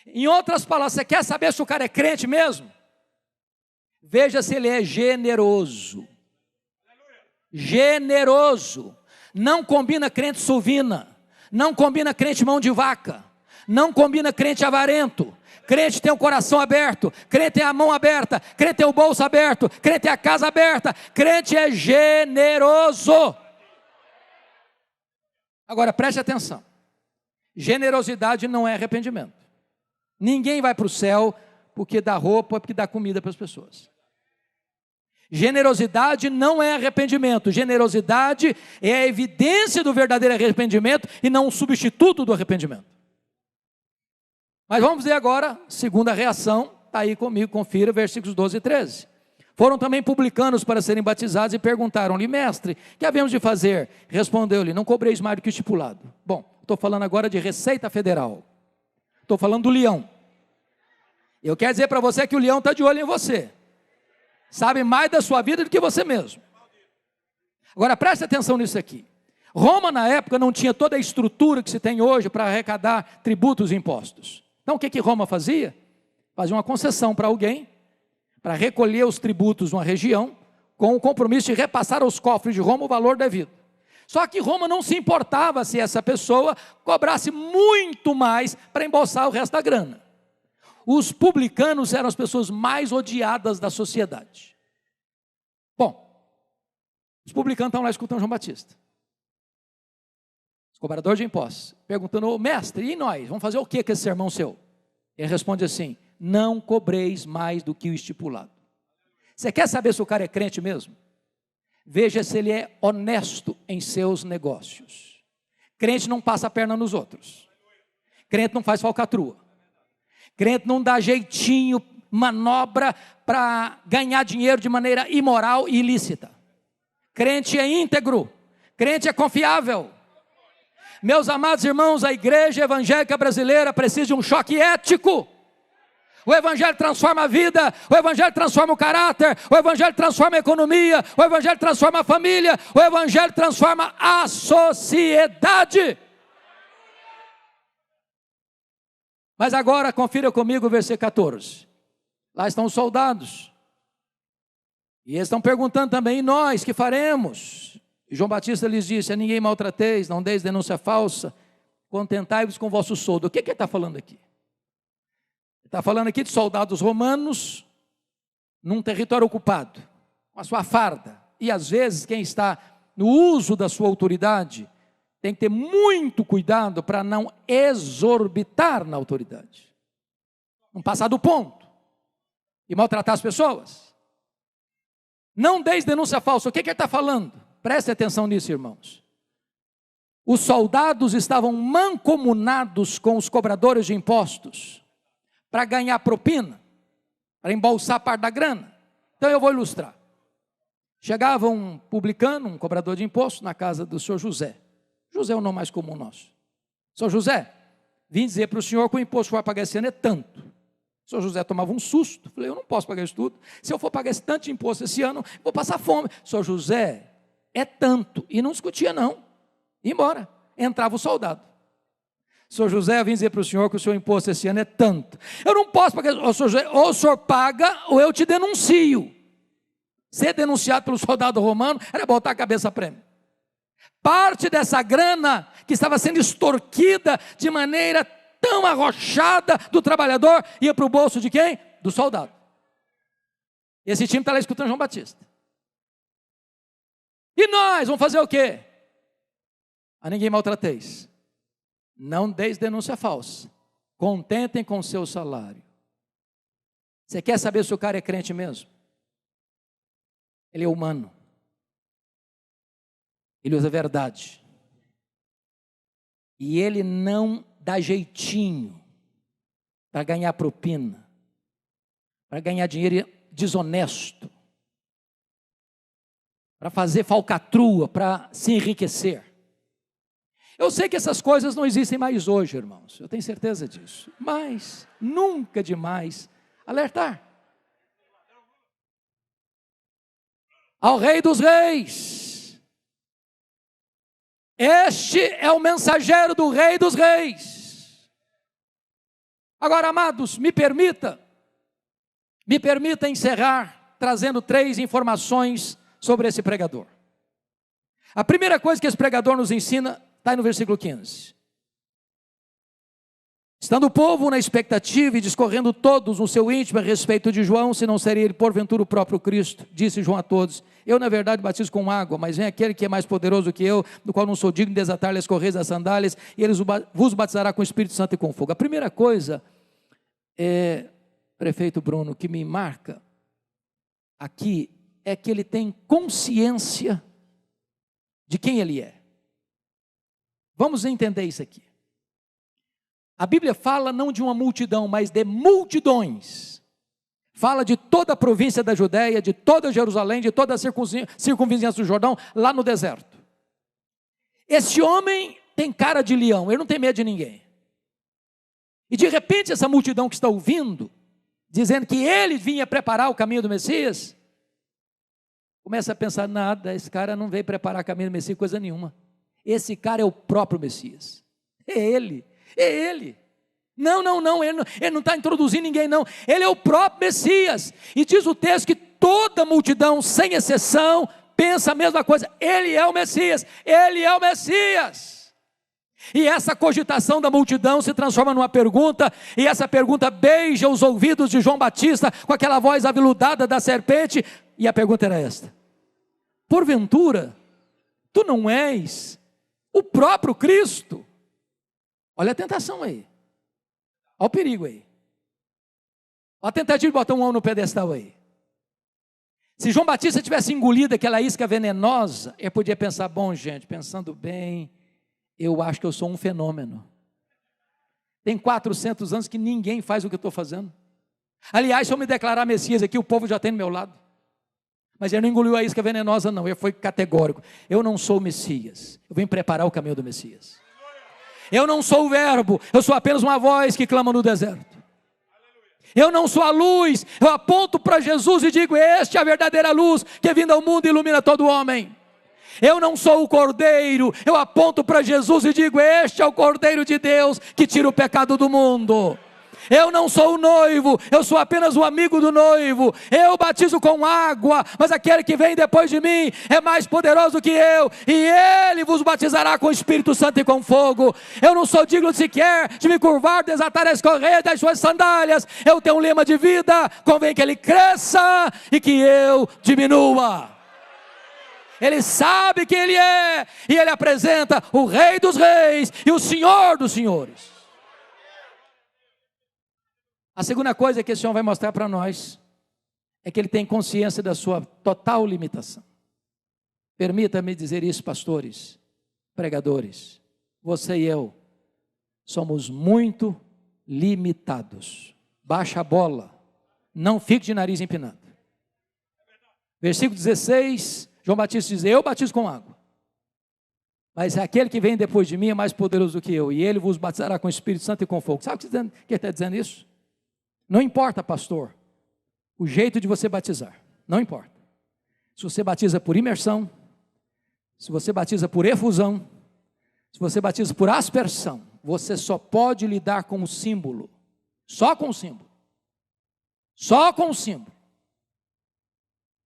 Em outras palavras, você quer saber se o cara é crente mesmo? Veja se ele é generoso. Generoso. Não combina crente sovina. Não combina crente mão de vaca. Não combina crente avarento. Crente tem o coração aberto. Crente tem a mão aberta. Crente tem o bolso aberto. Crente tem a casa aberta. Crente é generoso. Agora preste atenção. Generosidade não é arrependimento. Ninguém vai para o céu porque dá roupa, porque dá comida para as pessoas. Generosidade não é arrependimento. Generosidade é a evidência do verdadeiro arrependimento e não um substituto do arrependimento. Mas vamos ver agora, segunda reação, está aí comigo, confira, versículos 12 e 13. Foram também publicanos para serem batizados e perguntaram-lhe: mestre, que havemos de fazer? Respondeu-lhe: não cobreis mais do que o estipulado. Bom, estou falando agora de Receita Federal. Estou falando do leão. Eu quero dizer para você que o leão está de olho em você. Sabe mais da sua vida do que você mesmo. Agora preste atenção nisso aqui. Roma na época não tinha toda a estrutura que se tem hoje para arrecadar tributos e impostos. Então o que Roma fazia? Fazia uma concessão para alguém, para recolher os tributos de uma região, com o compromisso de repassar aos cofres de Roma o valor devido. Só que Roma não se importava se essa pessoa cobrasse muito mais para embolsar o resto da grana. Os publicanos eram as pessoas mais odiadas da sociedade. Bom, os publicanos estão lá escutando João Batista, os cobradores de impostos, perguntando: ô mestre, e nós? Vamos fazer o que com esse sermão seu? Ele responde assim: não cobreis mais do que o estipulado. Você quer saber se o cara é crente mesmo? Veja se ele é honesto em seus negócios. Crente não passa a perna nos outros. Crente não faz falcatrua. Crente não dá jeitinho, manobra para ganhar dinheiro de maneira imoral e ilícita. Crente é íntegro. Crente é confiável. Meus amados irmãos, a igreja evangélica brasileira precisa de um choque ético. O evangelho transforma a vida, o evangelho transforma o caráter, o evangelho transforma a economia, o evangelho transforma a família, o evangelho transforma a sociedade. Mas agora confira comigo o versículo 14. Lá estão os soldados. E eles estão perguntando também: e nós, que faremos? E João Batista lhes disse: a ninguém maltrateis, não deis denúncia falsa, contentai-vos com o vosso soldo. O que ele está falando aqui? Ele está falando aqui de soldados romanos num território ocupado, com a sua farda. E às vezes quem está no uso da sua autoridade tem que ter muito cuidado para não exorbitar na autoridade, não passar do ponto e maltratar as pessoas. Não deis denúncia falsa. O que ele está falando? Preste atenção nisso, irmãos. Os soldados estavam mancomunados com os cobradores de impostos para ganhar propina, para embolsar parte da grana. Então eu vou ilustrar. Chegava um publicano, um cobrador de impostos, na casa do senhor José. José é o nome mais comum nosso. Senhor José, vim dizer para o senhor que o imposto que vai pagar esse ano é tanto. O senhor José tomava um susto. Falei: eu não posso pagar isso tudo. Se eu for pagar esse tanto de imposto esse ano, vou passar fome. Senhor José, é tanto. E não discutia não. Ia embora. Entrava o soldado. Senhor José, vim dizer para o senhor que o seu imposto esse ano é tanto. Eu não posso pagar. Senhor José, ou o senhor paga ou eu te denuncio. Ser denunciado pelo soldado romano era botar a cabeça a prêmio. Parte dessa grana que estava sendo extorquida de maneira tão arrochada do trabalhador ia para o bolso de quem? Do soldado. Esse time está lá escutando João Batista. E nós vamos fazer o quê? A ninguém maltrateis. Não deis denúncia falsa. Contentem com o seu salário. Você quer saber se o cara é crente mesmo? Ele é humano. Ele usa a verdade. E ele não dá jeitinho para ganhar propina, para ganhar dinheiro desonesto, para fazer falcatrua, para se enriquecer. Eu sei que essas coisas não existem mais hoje, irmãos, eu tenho certeza disso, mas nunca é demais alertar. Ao Rei dos Reis, este é o mensageiro do Rei dos Reis. Agora, amados, me permita encerrar trazendo 3 informações sobre esse pregador. A primeira coisa que esse pregador nos ensina está aí no versículo 15. Estando o povo na expectativa e discorrendo todos no seu íntimo a respeito de João, se não seria ele porventura o próprio Cristo, disse João a todos: eu na verdade batizo com água, mas vem aquele que é mais poderoso do que eu, do qual não sou digno de desatar-lhe as correias das sandálias, e ele vos batizará com o Espírito Santo e com fogo. A primeira coisa, prefeito Bruno, que me marca aqui, é que ele tem consciência de quem ele é. Vamos entender isso aqui. A Bíblia fala não de uma multidão, mas de multidões. Fala de toda a província da Judéia, de toda Jerusalém, de toda a circunvizinhança do Jordão, lá no deserto. Esse homem tem cara de leão, ele não tem medo de ninguém. E de repente essa multidão que está ouvindo, dizendo que ele vinha preparar o caminho do Messias, começa a pensar: nada, esse cara não veio preparar o caminho do Messias, coisa nenhuma. Esse cara é o próprio Messias. É ele. Não, ele não está introduzindo ninguém, não. Ele é o próprio Messias. E diz o texto que toda a multidão, sem exceção, pensa a mesma coisa: ele é o Messias, ele é o Messias. E essa cogitação da multidão se transforma numa pergunta, e essa pergunta beija os ouvidos de João Batista com aquela voz aveludada da serpente, e a pergunta era esta: porventura, tu não és o próprio Cristo? Olha a tentação aí, olha o perigo aí, olha a tentativa de botar um homem no pedestal aí. Se João Batista tivesse engolido aquela isca venenosa, ele podia pensar: bom, gente, pensando bem, eu acho que eu sou um fenômeno. Tem 400 anos que ninguém faz o que eu estou fazendo. Aliás, se eu me declarar Messias aqui, o povo já tem do meu lado. Mas ele não engoliu a isca venenosa, não. Ele foi categórico: eu não sou o Messias, eu vim preparar o caminho do Messias. Eu não sou o verbo, eu sou apenas uma voz que clama no deserto. Eu não sou a luz, eu aponto para Jesus e digo: este é a verdadeira luz que vindo ao mundo ilumina todo homem. Eu não sou o cordeiro, eu aponto para Jesus e digo: este é o cordeiro de Deus que tira o pecado do mundo. Eu não sou o noivo, eu sou apenas o amigo do noivo. Eu batizo com água, mas aquele que vem depois de mim é mais poderoso que eu, e ele vos batizará com o Espírito Santo e com fogo. Eu não sou digno sequer de me curvar, desatar as correias das suas sandálias. Eu tenho um lema de vida: convém que ele cresça e que eu diminua. Ele sabe quem ele é, e ele apresenta o Rei dos Reis e o Senhor dos Senhores. A segunda coisa que esse Senhor vai mostrar para nós é que ele tem consciência da sua total limitação. Permita-me dizer isso, pastores, pregadores: você e eu somos muito limitados. Baixa a bola, não fique de nariz empinado. Versículo 16, João Batista diz: eu batizo com água, mas aquele que vem depois de mim é mais poderoso do que eu, e ele vos batizará com o Espírito Santo e com fogo. Sabe o que ele está dizendo isso? Não importa, pastor, o jeito de você batizar, não importa. Se você batiza por imersão, se você batiza por efusão, se você batiza por aspersão, você só pode lidar com o símbolo, só com o símbolo, só com o símbolo.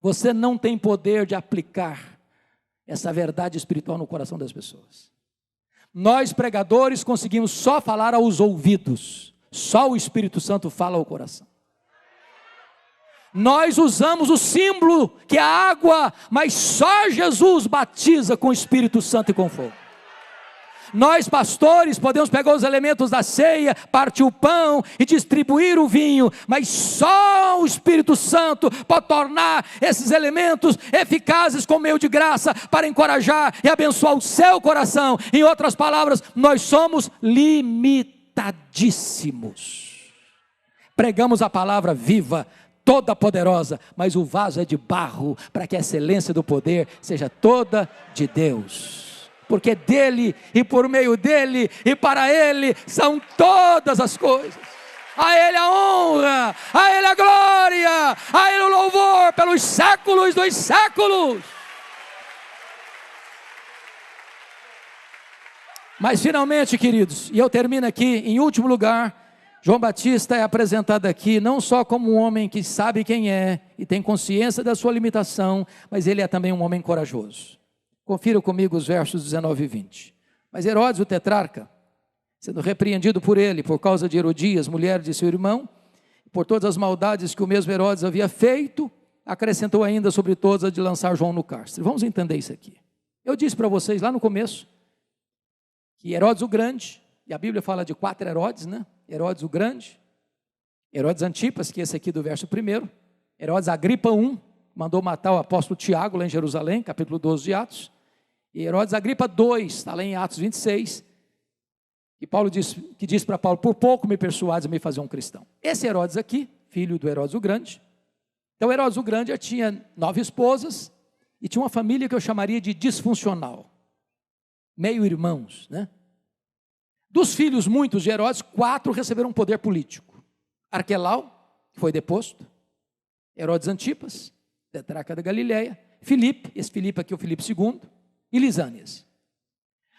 Você não tem poder de aplicar essa verdade espiritual no coração das pessoas. Nós, pregadores, conseguimos só falar aos ouvidos. Só o Espírito Santo fala ao coração. Nós usamos o símbolo que é a água, mas só Jesus batiza com o Espírito Santo e com fogo. Nós, pastores, podemos pegar os elementos da ceia, partir o pão e distribuir o vinho, mas só o Espírito Santo pode tornar esses elementos eficazes com meio de graça para encorajar e abençoar o seu coração. Em outras palavras, nós somos limitadíssimos. Pregamos a palavra viva, toda poderosa, mas o vaso é de barro, para que a excelência do poder seja toda de Deus. porque dele e por meio dele e para ele são todas as coisas. A ele a honra, a ele a glória, a ele o louvor pelos séculos dos séculos. Mas finalmente, queridos, e eu termino aqui, em último lugar, João Batista é apresentado aqui não só como um homem que sabe quem é e tem consciência da sua limitação, mas ele é também um homem corajoso. Confira comigo os versos 19 e 20. Mas Herodes, o tetrarca, sendo repreendido por ele por causa de Herodias, mulher de seu irmão, por todas as maldades que o mesmo Herodes havia feito, acrescentou ainda sobre todas a de lançar João no cárcere. Vamos entender isso aqui. Eu disse para vocês lá no começo, que Herodes o Grande, e a Bíblia fala de 4 Herodes, né? Herodes o Grande, Herodes Antipas, que é esse aqui do verso 1, Herodes Agripa I, mandou matar o apóstolo Tiago lá em Jerusalém, capítulo 12 de Atos, e Herodes Agripa II, está lá em Atos 26, e Paulo diz para Paulo, por pouco me persuades a me fazer um cristão. Esse Herodes aqui, filho do Herodes o Grande, então Herodes o Grande já tinha 9 esposas, e tinha uma família que eu chamaria de disfuncional, meio irmãos, né? Dos filhos muitos de Herodes, 4 receberam poder político. Arquelau, que foi deposto, Herodes Antipas, tetrarca da Galileia, Filipe, esse Filipe aqui é o Filipe II, e Lisânias.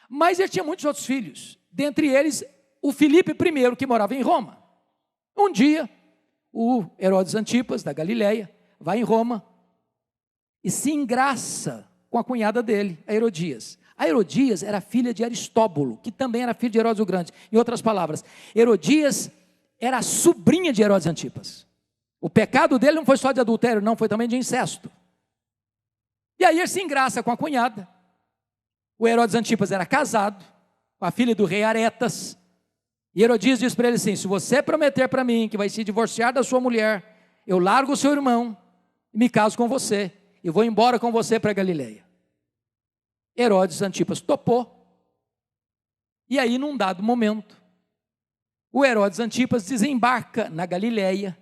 Mas ele tinha muitos outros filhos, dentre eles o Filipe I, que morava em Roma. Um dia, o Herodes Antipas, da Galileia, vai em Roma e se engraça com a cunhada dele, a Herodias. A Herodias era filha de Aristóbulo, que também era filho de Herodes o Grande. Em outras palavras, Herodias era a sobrinha de Herodes Antipas. O pecado dele não foi só de adultério, não, foi também de incesto. E aí ele se engraça com a cunhada. O Herodes Antipas era casado com a filha do rei Aretas. E Herodias diz para ele assim, se você prometer para mim que vai se divorciar da sua mulher, eu largo o seu irmão e me caso com você. E vou embora com você para Galileia. Herodes Antipas topou, e aí num dado momento, o Herodes Antipas desembarca na Galileia,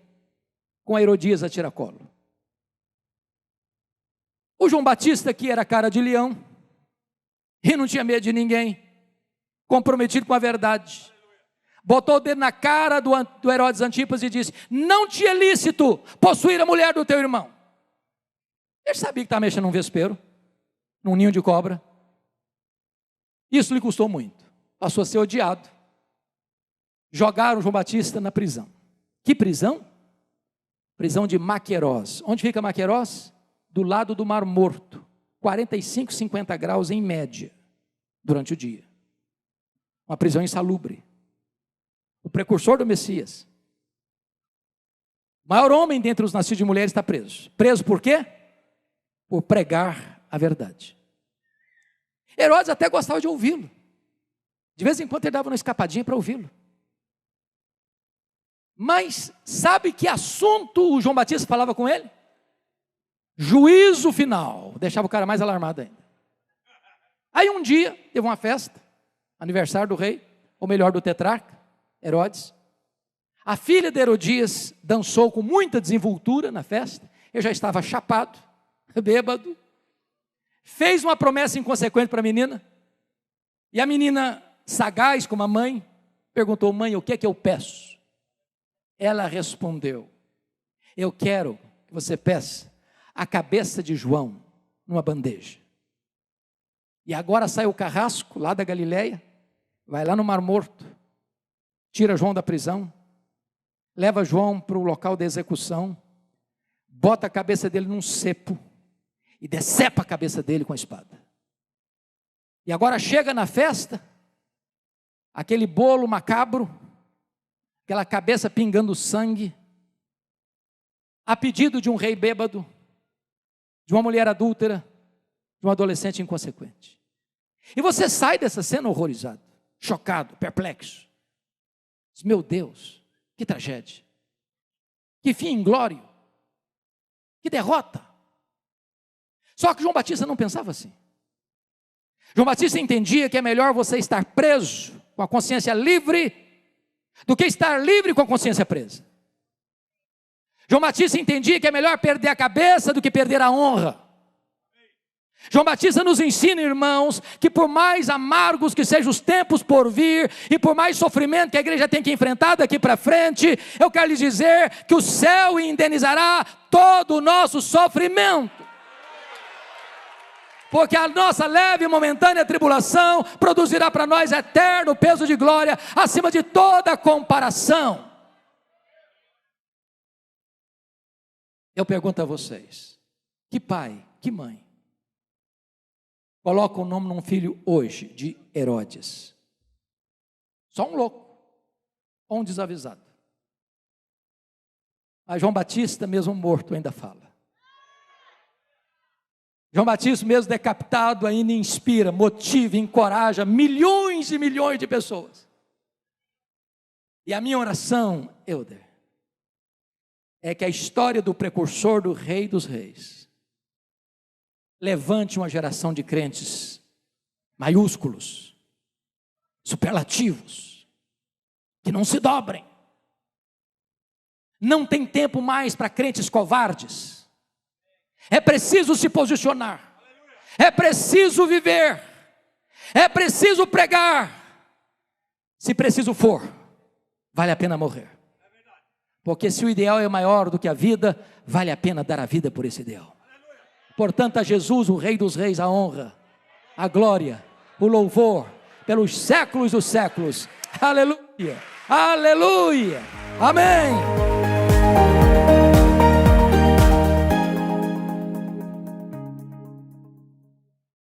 com a Herodias a tiracolo. O João Batista, que era cara de leão, e não tinha medo de ninguém, comprometido com a verdade, botou o dedo na cara do Herodes Antipas e disse, não te é lícito possuir a mulher do teu irmão. Ele sabia que estava mexendo num vespeiro, num ninho de cobra. Isso lhe custou muito, passou a ser odiado. Jogaram João Batista na prisão. Que prisão? Prisão de Maquerós. Onde fica Maquerós? Do lado do Mar Morto, 45, 50 graus em média, durante o dia. Uma prisão insalubre. O precursor do Messias, o maior homem dentre os nascidos de mulheres, está preso. Preso por quê? Por pregar a verdade. Herodes até gostava de ouvi-lo. De vez em quando ele dava uma escapadinha para ouvi-lo. Mas sabe que assunto o João Batista falava com ele? Juízo final. Deixava o cara mais alarmado ainda. Aí um dia, teve uma festa, aniversário do rei, ou melhor, do tetrarca, Herodes. A filha de Herodias dançou com muita desenvoltura na festa. Eu já estava chapado, bêbado. Fez uma promessa inconsequente para a menina, e a menina, sagaz como a mãe, perguntou, mãe, o que é que eu peço? Ela respondeu, eu quero que você peça a cabeça de João numa bandeja. E agora sai o carrasco lá da Galileia, vai lá no Mar Morto, tira João da prisão, leva João para o local da execução, bota a cabeça dele num cepo, e decepa a cabeça dele com a espada. E agora chega na festa, aquele bolo macabro, aquela cabeça pingando sangue, a pedido de um rei bêbado, de uma mulher adúltera, de um adolescente inconsequente. E você sai dessa cena horrorizado, chocado, perplexo. Diz, meu Deus, que tragédia, que fim inglório, que derrota. Só que João Batista não pensava assim. João Batista entendia que é melhor você estar preso com a consciência livre do que estar livre com a consciência presa. João Batista entendia que é melhor perder a cabeça do que perder a honra. João Batista nos ensina, irmãos, que por mais amargos que sejam os tempos por vir, e por mais sofrimento que a igreja tem que enfrentar daqui para frente, eu quero lhes dizer que o céu indenizará todo o nosso sofrimento. Porque a nossa leve e momentânea tribulação produzirá para nós eterno peso de glória, acima de toda comparação. Eu pergunto a vocês, que pai, que mãe, coloca o nome num filho hoje de Herodes? Só um louco, ou um desavisado. Mas João Batista, mesmo morto, ainda fala. João Batista, mesmo decapitado, ainda inspira, motiva, encoraja milhões e milhões de pessoas. E a minha oração, Euder, é que a história do precursor do Rei dos Reis levante uma geração de crentes maiúsculos, superlativos, que não se dobrem. Não tem tempo mais para crentes covardes. É preciso se posicionar, é preciso viver, é preciso pregar. Se preciso for, vale a pena morrer. Porque se o ideal é maior do que a vida, vale a pena dar a vida por esse ideal. Portanto, a Jesus, o Rei dos Reis, a honra, a glória, o louvor, pelos séculos dos séculos. Aleluia, aleluia, amém.